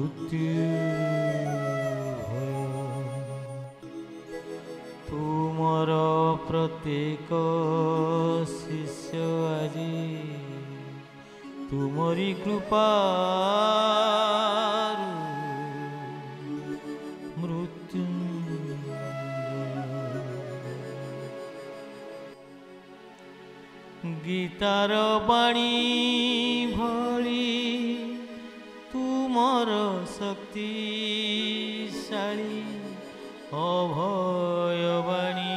मृत्यु तुमर प्रत्येक शिष्य আজি तुमरी कृपा मृत्यु गीतार बाणी भली तुमर शक्तिशाली अभयवाणी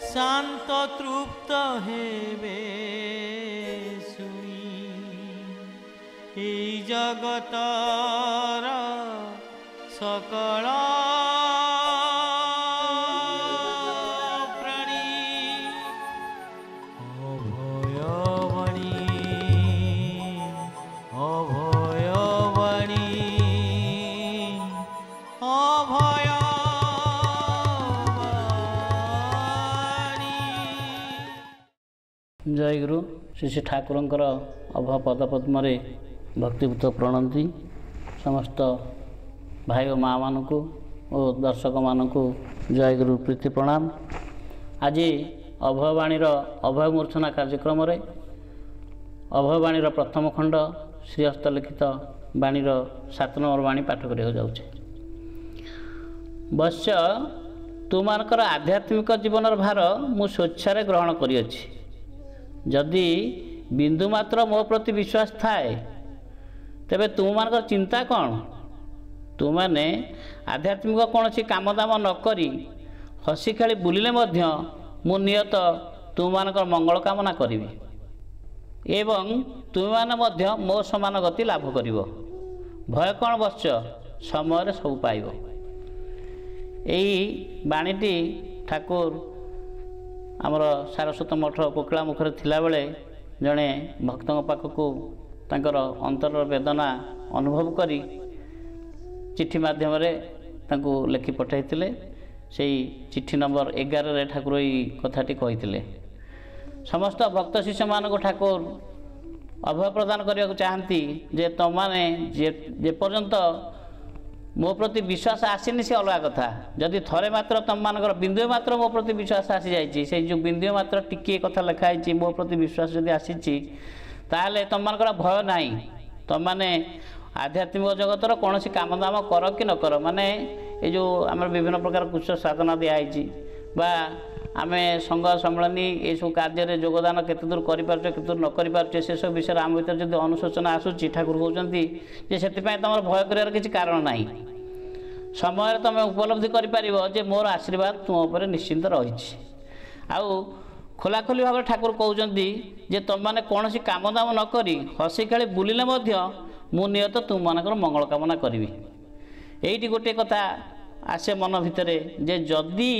शांत तृप्त हेबे सुनी ए जगतर सकल जय गुरु श्री श्री ठाकुरंकर अभय पदपद्म भक्तिपूत प्रणति समस्त भाई और माँ मानक और दर्शक मानक जय गुरु प्रीति प्रणाम। आज अभयवाणी अभय मूर्छना कार्यक्रम अभयवाणी प्रथम खंड श्री हस्तलिखित वाणी 7 नंबर वाणी पाठ करा जाऊे। वश्य तुमर आध्यात्मिक जीवन भार मु स्वेच्छा ग्रहण करिअछि। जदि बिंदु मात्र मो प्रति विश्वास थाए तेबे तुम मानकर चिंता कौन? तुमने आध्यात्मिक कौन सी काम दाम न करी हसी खेली बुलिले मध्य मु नियत तुम मानकर मंगल कामना करी एवं तुम माने मध्य मो समान गति लाभ करिवो। भय कौन वश्य समय सब पाइब। यही बाणीटी ठाकुर आमर सारस्वत मठ कोकिला मुखर थिला बेले जड़े भक्त पाखक तांकर अंतर वेदना अनुभव करी चिठी माध्यम लिखि पठाइथिले। सेई चिठी नंबर 11 रे ठाकुर ई कथाटी कहिथिले। समस्त भक्त शिष्य मानक ठाकुर अभय प्रदान करने को चाहती जे तमाने जे पर्यंत मो प्रति विश्वास आसीनी से अलग कथा। जदि थरे मात्र तुम मानकर बिंदु मात्र मो प्रति विश्वास आसी जाइए से जो बिंदु मात्र टिके कथा लिखाई मो प्रति विश्वास जदि आसी ताले तुम मानकर भय नहीं। तुम माने आध्यात्मिक जगतर कौन सी काम दाम कर कि न कर माने ये जो आम विभिन्न प्रकार कुश साधना दिखाई बा आमे संघ सम्मिलनी ये सब कार्य योगदान केते दूर करें केते दूर न करें से सब विषय आम भर जो अनुशोचना आसूची ठाकुर कहते से तुम भय कर किसी कारण ना समय तुम उपलब्धि कर मोर आशीर्वाद तुम उपर निश्चिंत रही। आउ खोलाखोली भाव ठाकुर कहते जे तुम मैंने कौन सी काम दाम न करी हसी खेली बुलिले मु नियत तुम मानकर मंगल कामना करी। यही गोटे कथा आसे मन भितर जे जदि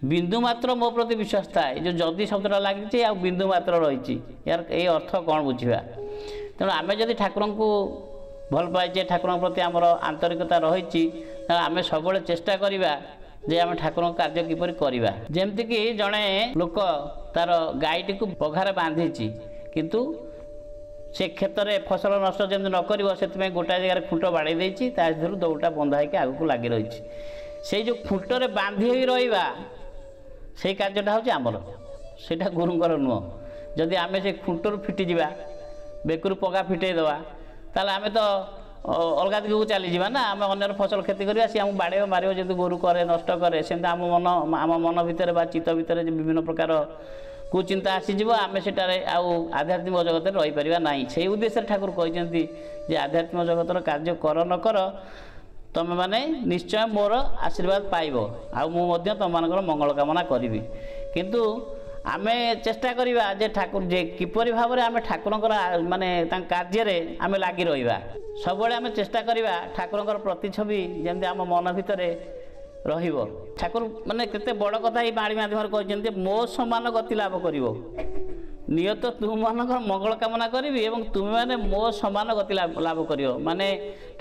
बिंदु मात्र मो प्रति विश्वास थाए जो जदि शब्दटा लगी आ बिंदु मात्र रही यार ये अर्थ कौन बुझा। तेणु आम जदि ठाकुर को भल पाइचे ठाकुर प्रति आमर आंतरिकता रही आम सब चेष्टा करवा जे आम ठाकुर कार्य किपर करवा। जमतीक जड़े लोक तार गाईटी को पघारे बांधी किंतु से क्षेत्र में फसल नष्ट जमी न कर गोटाए जगह खुंट बाड़े दौड़टा बंधा होकर आगू लगी रही से जो खुंटे बांधी रहा से कार्यटा हूँ आमर सेटा गुरुंर नुह। जदि आम से खुंटर फिटिजा बेकुर पगा फिटेदवा ताले आम तो अलग दिग को चली जावा ना आम अन्यर फसल क्षति करवा सी आम बाड़े मार जब गोरु करे नष्ट करे से आम मन भितर चित्त भितर विभिन्न प्रकार कुचिंता आसीज आम से आध्यात्मिक जगत रही पार ना से उद्देश्य ठाकुर कहते आध्यात्मिक जगतर कार्य कर न कर तुम मैंने निश्चय मोर आशीर्वाद पाइब आम तुम मान मंगल कामना करी। किंतु आम चेष्टा करवा जे ठाकुर जे किपरि भाव में आम ठाकुर माने कार्य आम लगी रहा सब आम चेष्टा करवा ठाकुर प्रतिछवि जमी आम मन भितर ठाकुर माने केते बड़ कथा ये बाणी माध्यम कहते मो समान गति लाभ कर नियत तुम मान मंगल कामना करी एवं तुम्हें मैंने मो समान गति लाभ कर माने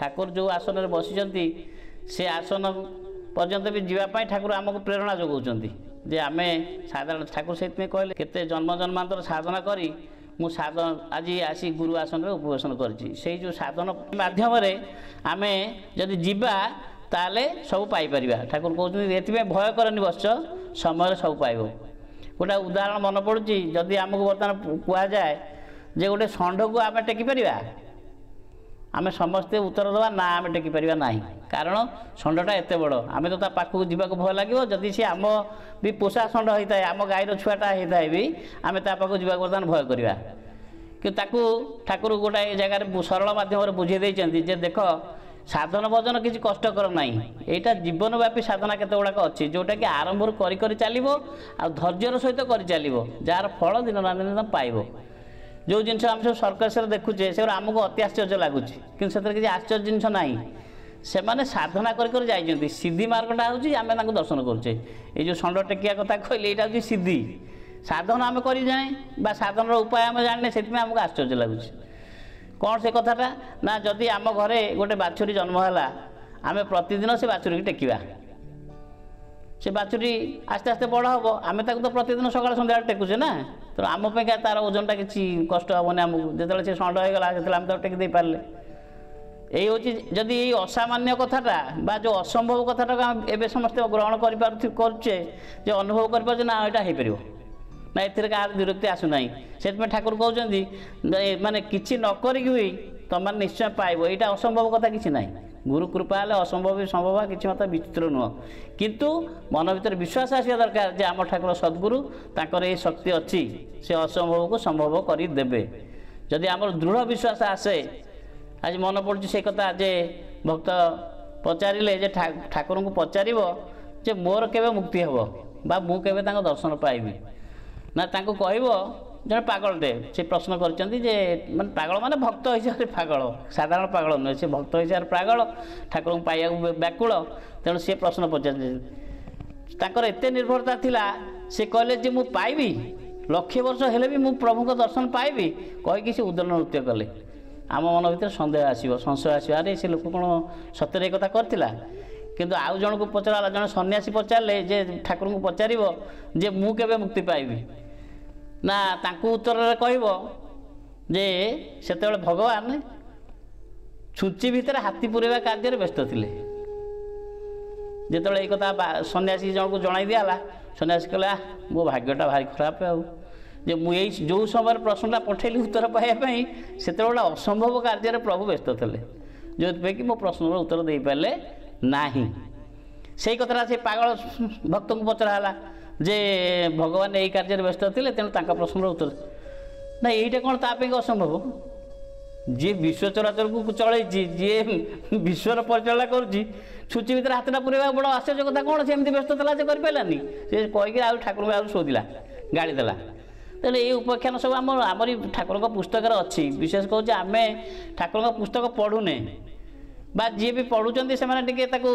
ठाकुर जो आसन में बसी से आसन पर्यंत भी जीवाई ठाकुर आमको प्रेरणा जोगाउं जे आम साधारण ठाकुर से कहले केते जन्म जन्मांतर साधना करी ମୁଁ ସାଧନ ଆଜି ଆସି ଗୁରୁ ଆସନରେ ଉପବେଶନ କରିଛି। ସେଇ ଯେଉଁ ସାଧନ ମାଧ୍ୟମରେ ଆମେ ଯଦି ଯିବା ତାହେଲେ ସବୁ ପାଇପାରିବା। ଠାକୁର କହୁଛନ୍ତି ଏଥିପାଇଁ ଭୟ କରନି ବତ୍ସ, ସମୟରେ ସବୁ ପାଇବ। ଗୋଟେ ଉଦାହରଣ ମନେ ପଡ଼ୁଛି, ଯଦି ଆମକୁ ବର୍ତ୍ତମାନ କୁହାଯାଏ ଯେ ଗୋଟେ ଷଣ୍ଢକୁ ଆମେ ଟେକିପାରିବା, ଆମେ ସମସ୍ତେ ଉତ୍ତର ଦେବା ନା, ଆମେ ଟେକିପାରିବା ନାହିଁ। କାରଣ ଷଣ୍ଢଟା ଏତେ ବଡ଼, ଆମେ ତ ତା ପାଖକୁ ଯିବାକୁ ଭୟ ଲାଗିବ। ଯଦି ସେ ଆମ ବି ପୋଷା ଷଣ୍ଢ ହୋଇଥାଏ, ଆମ ଗାଈର ଛୁଆଟା ହୋଇଥାଏ ବି, ଆମେ ତା ପାଖକୁ ଯିବାକୁ ବର୍ତ୍ତମାନ ଭୟ କରିବା। କିନ୍ତୁ ତାକୁ ଠାକୁର ଗୋଟାଏ ଜାଗାରେ ସରଳ ମାଧ୍ୟମରେ ବୁଝେଇ ଦେଇଛନ୍ତି ଯେ ଦେଖ, ସାଧନ ଭଜନ କିଛି କଷ୍ଟକର ନାହିଁ। ଏଇଟା ଜୀବନବ୍ୟାପୀ ସାଧନା କେତେ ଗୁଡ଼ାକ ଅଛି, ଯେଉଁଟାକି ଆରମ୍ଭରୁ କରି କରି ଚାଲିବ ଆଉ ଧୈର୍ଯ୍ୟର ସହିତ କରି ଚାଲିବ, ଯାହାର ଫଳ ଦିନ ନା ଦିନ ପାଇବ। ଯେଉଁ ଜିନିଷ ଆମେ ସବୁ ସର୍କସରେ ଦେଖୁଛେ ସେଗୁଡ଼ା ଆମକୁ ଅତି ଆଶ୍ଚର୍ଯ୍ୟ ଲାଗୁଛି, କିନ୍ତୁ ସେଥିରେ କିଛି ଆଶ୍ଚର୍ଯ୍ୟ ଜିନିଷ ନାହିଁ। ସେମାନେ ସାଧନା କରି କରି ଯାଇଛନ୍ତି। ସିଦ୍ଧି ମାର୍ଗଟା ହେଉଛି ଆମେ ତାଙ୍କୁ ଦର୍ଶନ କରୁଛେ। ଏଇ ଯେଉଁ ଷଣ୍ଢ ଟେକିଆ କଥା କହିଲେ, ଏଇଟା ହେଉଛି ସିଦ୍ଧି। ସାଧନ ଆମେ କରି ଜାଣେ ବା ସାଧନର ଉପାୟ ଆମେ ଜାଣିନେ, ସେଥିପାଇଁ ଆମକୁ ଆଶ୍ଚର୍ଯ୍ୟ ଲାଗୁଛି। କ'ଣ ସେ କଥାଟା ନା, ଯଦି ଆମ ଘରେ ଗୋଟେ ବାଛୁରୀ ଜନ୍ମ ହେଲା, ଆମେ ପ୍ରତିଦିନ ସେ ବାଛୁରୀକି ଟେକିବା। ସେ ବାଛୁରୀ ଆସ୍ତେ ଆସ୍ତେ ବଡ଼ ହେବ, ଆମେ ତାକୁ ତ ପ୍ରତିଦିନ ସକାଳ ସନ୍ଧ୍ୟାବେଳେ ଟେକୁଛେ ନା, ତେଣୁ ଆମ ପାଇଁକା ତା'ର ଓଜନଟା କିଛି କଷ୍ଟ ହେବନି ଆମକୁ। ଯେତେବେଳେ ସେ ଷଣ୍ଢ ହୋଇଗଲା, ସେତେବେଳେ ଆମେ ତାକୁ ଟେକି ଦେଇପାରିଲେ। ଏଇ ହେଉଛି ଯଦି ଏଇ ଅସାମାନ୍ୟ କଥାଟା ବା ଯେଉଁ ଅସମ୍ଭବ କଥାଟାକୁ ଆମେ ଏବେ ସମସ୍ତେ ଗ୍ରହଣ କରୁଛେ, ଯେ ଅନୁଭବ କରିପାରୁଛେ ନା ଏଇଟା ହେଇପାରିବ ନା, ଏଥିରେ କାହାର ବିରକ୍ତି ଆସୁନାହିଁ। ସେଥିପାଇଁ ଠାକୁର କହୁଛନ୍ତି ମାନେ କିଛି ନ କରିକି ବି ତୁମମାନେ ନିଶ୍ଚୟ ପାଇବ। ଏଇଟା ଅସମ୍ଭବ କଥା କିଛି ନାହିଁ। ଗୁରୁ କୃପା ହେଲେ ଅସମ୍ଭବ ବି ସମ୍ଭବ, କିଛି ମାତ୍ର ବିଚିତ୍ର ନୁହଁ। କିନ୍ତୁ ମନ ଭିତରେ ବିଶ୍ୱାସ ଆସିବା ଦରକାର ଯେ ଆମ ଠାକୁର ସଦ୍ଗୁରୁ, ତାଙ୍କର ଏଇ ଶକ୍ତି ଅଛି, ସେ ଅସମ୍ଭବକୁ ସମ୍ଭବ କରିଦେବେ। ଯଦି ଆମର ଦୃଢ଼ ବିଶ୍ୱାସ ଆସେ, ଆଜି ମନେ ପଡ଼ୁଛି ସେ କଥା ଯେ ଭକ୍ତ ପଚାରିଲେ ଯେ ଠାକୁରଙ୍କୁ ପଚାରିବ ଯେ ମୋର କେବେ ମୁକ୍ତି ହେବ ବା ମୁଁ କେବେ ତାଙ୍କ ଦର୍ଶନ ପାଇବି। ନା, ତାଙ୍କୁ କହିବ ଜଣେ ପାଗଳଟେ ସେ ପ୍ରଶ୍ନ କରିଛନ୍ତି ଯେ, ମାନେ ପାଗଳ ମାନେ ଭକ୍ତ ହିସାବରେ ପାଗଳ, ସାଧାରଣ ପାଗଳ ନୁହେଁ, ସେ ଭକ୍ତ ହିସାବରେ ପାଗଳ, ଠାକୁରଙ୍କୁ ପାଇବାକୁ ବ୍ୟାକୁଳ। ତେଣୁ ସେ ପ୍ରଶ୍ନ ପଚାରିଛନ୍ତି, ତାଙ୍କର ଏତେ ନିର୍ଭରତା ଥିଲା, ସେ କହିଲେ ଯେ ମୁଁ ପାଇବି, ଲକ୍ଷେ ବର୍ଷ ହେଲେ ବି ମୁଁ ପ୍ରଭୁଙ୍କ ଦର୍ଶନ ପାଇବି, କହିକି ସେ ଉଦ୍ଦଣ୍ଡ ନୃତ୍ୟ କଲେ। ଆମ ମନ ଭିତରେ ସନ୍ଦେହ ଆସିବ, ସଂଶୟ ଆସିବ, ଆରେ ସେ ଲୋକ କ'ଣ ସତରେ ଏ କଥା କରିଥିଲା? କିନ୍ତୁ ଆଉ ଜଣକୁ ପଚରାଲା, ଜଣେ ସନ୍ନ୍ୟାସୀ ପଚାରିଲେ ଯେ ଠାକୁରଙ୍କୁ ପଚାରିବ ଯେ ମୁଁ କେବେ ମୁକ୍ତି ପାଇବି। ନା, ତାଙ୍କୁ ଉତ୍ତରରେ କହିବ ଯେ ସେତେବେଳେ ଭଗବାନ ଛୁଞ୍ଚି ଭିତରେ ହାତୀ ପୁରେଇବା କାର୍ଯ୍ୟରେ ବ୍ୟସ୍ତ ଥିଲେ। ଯେତେବେଳେ ଏଇ କଥା ସନ୍ନ୍ୟାସୀ ଜଣକୁ ଜଣାଇ ଦିଆହେଲା, ସନ୍ନ୍ୟାସୀ କହିଲା ମୋ ଭାଗ୍ୟଟା ଭାରି ଖରାପ, ଆଉ ଯେ ମୁଁ ଏଇ ଯେଉଁ ସମୟରେ ପ୍ରଶ୍ନଟା ପଠାଇଲି ଉତ୍ତର ପାଇବା ପାଇଁ, ସେତେବେଳେ ଅସମ୍ଭବ କାର୍ଯ୍ୟରେ ପ୍ରଭୁ ବ୍ୟସ୍ତ ଥିଲେ, ଯେଉଁଥିପାଇଁ କି ମୋ ପ୍ରଶ୍ନର ଉତ୍ତର ଦେଇପାରିଲେ ନାହିଁ। ସେଇ କଥାଟା ସେ ପାଗଳ ଭକ୍ତଙ୍କୁ ପଚରା ହେଲା ଯେ ଭଗବାନ ଏଇ କାର୍ଯ୍ୟରେ ବ୍ୟସ୍ତ ଥିଲେ, ତେଣୁ ତାଙ୍କ ପ୍ରଶ୍ନର ଉତ୍ତର ନା, ଏଇଟା କ'ଣ ତା ପାଇଁ ଅସମ୍ଭବ? ଯିଏ ବିଶ୍ୱ ଚରାଚରକୁ ଚଳେଇଛି, ଯିଏ ବିଶ୍ୱର ପରିଚାଳନା କରୁଛି, ଛୁଞ୍ଚି ଭିତରେ ହାତଟା ପୁରେଇବା ବଡ଼ ଆଶ୍ଚର୍ଯ୍ୟ କଥା କ'ଣ? ସେ ଏମିତି ବ୍ୟସ୍ତ ଥିଲା ଯେ କରିପାରିଲାନି। ସେ କହିକି ଆଉ ଠାକୁରଙ୍କୁ ଆଉ ଶୋଧିଲା, ଗାଳି ଦେଲା। ତେଣୁ ଏଇ ଉପାଖ୍ୟାନ ସବୁ ଆମରି ଠାକୁରଙ୍କ ପୁସ୍ତକରେ ଅଛି। ବିଶେଷ କହୁଛି, ଆମେ ଠାକୁରଙ୍କ ପୁସ୍ତକ ପଢ଼ୁନେ ବା ଯିଏ ବି ପଢ଼ୁଛନ୍ତି ସେମାନେ ଟିକେ ତାକୁ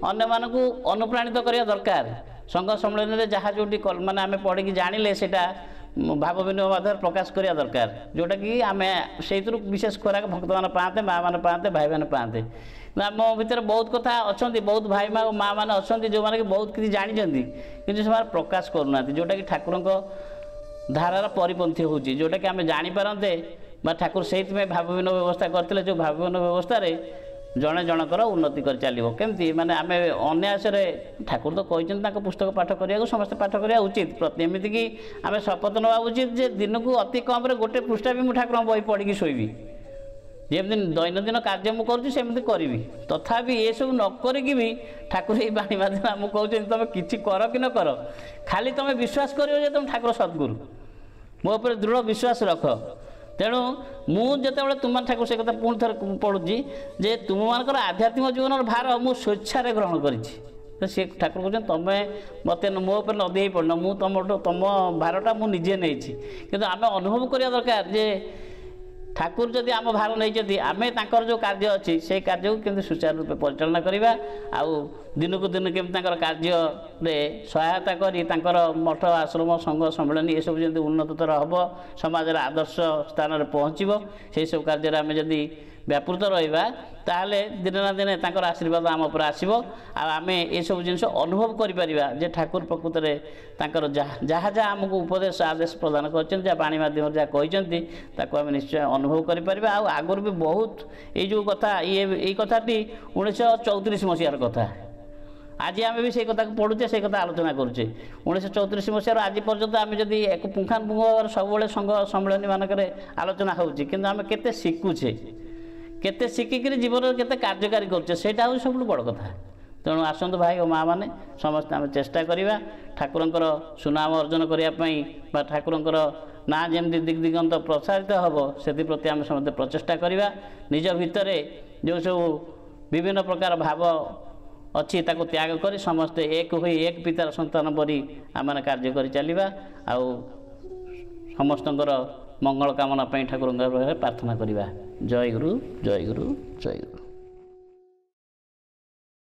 ଅନ୍ୟମାନଙ୍କୁ ଅନୁପ୍ରାଣିତ କରିବା ଦରକାର। ସଂଘ ସମ୍ମିଳନୀରେ ଯାହା ଯେଉଁଠି ମାନେ ଆମେ ପଢ଼ିକି ଜାଣିଲେ ସେଇଟା ଭାବ ବିନିମୟ ମାଧ୍ୟମରେ ପ୍ରକାଶ କରିବା ଦରକାର, ଯେଉଁଟାକି ଆମେ ସେଇଥିରୁ ବିଶେଷ ଖୋରାକ ଭକ୍ତମାନେ ପାଆନ୍ତେ, ମାଆମାନେ ପାଆନ୍ତେ, ଭାଇମାନେ ପାଆନ୍ତେ। ଆମ ଭିତରେ ବହୁତ କଥା ଅଛନ୍ତି, ବହୁତ ଭାଇ ମାଆମାନେ ଅଛନ୍ତି ଯେଉଁମାନେ କି ବହୁତ କିଛି ଜାଣିଛନ୍ତି, କିନ୍ତୁ ସେମାନେ ପ୍ରକାଶ କରୁନାହାନ୍ତି, ଯେଉଁଟାକି ଠାକୁରଙ୍କ ଧାରାର ପରିପନ୍ଥୀ ହେଉଛି, ଯେଉଁଟାକି ଆମେ ଜାଣିପାରନ୍ତେ। ବା ଠାକୁର ସେଇଥିପାଇଁ ଭାବ ବିନିମୟ ବ୍ୟବସ୍ଥା କରିଥିଲେ, ଯେଉଁ ଭାବ ବିନିମୟ ବ୍ୟବସ୍ଥାରେ ଜଣେ ଜଣଙ୍କର ଉନ୍ନତି କରି ଚାଲିବ। କେମିତି? ମାନେ ଆମେ ଅନ୍ୟାସରେ, ଠାକୁର ତ କହିଛନ୍ତି ତାଙ୍କ ପୁସ୍ତକ ପାଠ କରିବାକୁ ସମସ୍ତେ ପାଠ କରିବା ଉଚିତ। ଏମିତିକି ଆମେ ଶପଥ ନେବା ଉଚିତ ଯେ ଦିନକୁ ଅତି କମ୍ରେ ଗୋଟେ ପୃଷ୍ଠା ବି ମୁଁ ଠାକୁରଙ୍କ ବହି ପଢ଼ିକି ଶୋଇବି। ଯେମିତି ଦୈନନ୍ଦିନ କାର୍ଯ୍ୟ ମୁଁ କରୁଛି ସେମିତି କରିବି। ତଥାପି ଏସବୁ ନ କରିକି ବି ଠାକୁର ଏଇ ବାଣୀ ମାଧ୍ୟମରେ ଆମକୁ କହୁଛନ୍ତି, ତୁମେ କିଛି କର କି ନ କର, ଖାଲି ତୁମେ ବିଶ୍ୱାସ କରିବ ଯେ ତୁମ ଠାକୁର ସଦ୍ଗୁରୁ, ମୋ ଉପରେ ଦୃଢ଼ ବିଶ୍ୱାସ ରଖ। ତେଣୁ ମୁଁ ଯେତେବେଳେ ତୁମ ଠାକୁର ସେ କଥା ପୁଣି ଥରେ ପଢ଼ୁଛି ଯେ ତୁମମାନଙ୍କର ଆଧ୍ୟାତ୍ମିକ ଜୀବନର ଭାର ମୁଁ ସ୍ୱେଚ୍ଛାରେ ଗ୍ରହଣ କରିଛି। ତ ସେ ଠାକୁର କହୁଛନ୍ତି, ତୁମେ ମୋତେ ମୋ ଉପରେ ନଦୀ ହେଇ ପଡ଼ିନ, ମୁଁ ତୁମ ଭାରଟା ମୁଁ ନିଜେ ନେଇଛି। କିନ୍ତୁ ଆମେ ଅନୁଭବ କରିବା ଦରକାର ଯେ ଠାକୁର ଯଦି ଆମ ଭାର ନେଇଛନ୍ତି, ଆମେ ତାଙ୍କର ଯେଉଁ କାର୍ଯ୍ୟ ଅଛି ସେଇ କାର୍ଯ୍ୟକୁ କେମିତି ସୁଚାରୁ ରୂପେ ପରିଚାଳନା କରିବା, ଆଉ ଦିନକୁ ଦିନ କେମିତି ତାଙ୍କର କାର୍ଯ୍ୟରେ ସହାୟତା କରି ତାଙ୍କର ମଠ, ଆଶ୍ରମ, ସଂଘ, ସମ୍ମିଳନୀ ଏସବୁ ଯେମିତି ଉନ୍ନତତର ହେବ, ସମାଜର ଆଦର୍ଶ ସ୍ଥାନରେ ପହଞ୍ଚିବ, ସେହିସବୁ କାର୍ଯ୍ୟରେ ଆମେ ଯଦି ବ୍ୟାପୃତ ରହିବା ତାହେଲେ ଦିନେ ନା ଦିନେ ତାଙ୍କର ଆଶୀର୍ବାଦ ଆମ ଉପରେ ଆସିବ ଆଉ ଆମେ ଏସବୁ ଜିନିଷ ଅନୁଭବ କରିପାରିବା ଯେ ଠାକୁର ପ୍ରକୃତରେ ତାଙ୍କର ଯାହା ଯାହା ଆମକୁ ଉପଦେଶ ଆଦେଶ ପ୍ରଦାନ କରିଛନ୍ତି, ଯାହା ବାଣୀ ମାଧ୍ୟମରେ ଯାହା କହିଛନ୍ତି ତାକୁ ଆମେ ନିଶ୍ଚୟ ଅନୁଭବ କରିପାରିବା। ଆଉ ଆଗରୁ ବି ବହୁତ ଏଇ ଯେଉଁ କଥା ଏଇ କଥାଟି 1934 ମସିହାର କଥା। ଆଜି ଆମେ ବି ସେଇ କଥାକୁ ପଢ଼ୁଛେ, ସେଇ କଥା ଆଲୋଚନା କରୁଛେ। 1934 ମସିହାରୁ ଆଜି ପର୍ଯ୍ୟନ୍ତ ଆମେ ଯଦି ଏକ ପୁଙ୍ଖାନୁପୁଙ୍ଖ ଭାବରେ ସବୁବେଳେ ସଂଘ ସମ୍ମିଳନୀ ମାନଙ୍କରେ ଆଲୋଚନା ହେଉଛି, କିନ୍ତୁ ଆମେ କେତେ ଶିଖୁଛେ, କେତେ ଶିଖିକିରି ଜୀବନରେ କେତେ କାର୍ଯ୍ୟକାରୀ କରୁଛେ, ସେଇଟା ହେଉଛି ସବୁଠୁ ବଡ଼ କଥା। ତେଣୁ ଆସନ୍ତୁ ଭାଇ ଓ ମାଆ ମାନେ ସମସ୍ତେ ଆମେ ଚେଷ୍ଟା କରିବା ଠାକୁରଙ୍କର ସୁନାମ ଅର୍ଜନ କରିବା ପାଇଁ ବା ଠାକୁରଙ୍କର ନାଁ ଯେମିତି ଦିଗଦିଗନ୍ତ ପ୍ରସାରିତ ହେବ ସେଥିପ୍ରତି ଆମେ ସମସ୍ତେ ପ୍ରଚେଷ୍ଟା କରିବା। ନିଜ ଭିତରେ ଯେଉଁ ସବୁ ବିଭିନ୍ନ ପ୍ରକାର ଭାବ ଅଛି ତାକୁ ତ୍ୟାଗ କରି ସମସ୍ତେ ଏକ ହୋଇ ଏକ ପିତାର ସନ୍ତାନ ପରି ଆମେ କାର୍ଯ୍ୟ କରି ଚାଲିବା ଆଉ ସମସ୍ତଙ୍କର ମଙ୍ଗଳ କାମନା ପାଇଁ ଠାକୁରଙ୍କ ପାଖରେ ପ୍ରାର୍ଥନା କରିବା। ଜୟ ଗୁରୁ, ଜୟ ଗୁରୁ, ଜୟ ଗୁରୁ।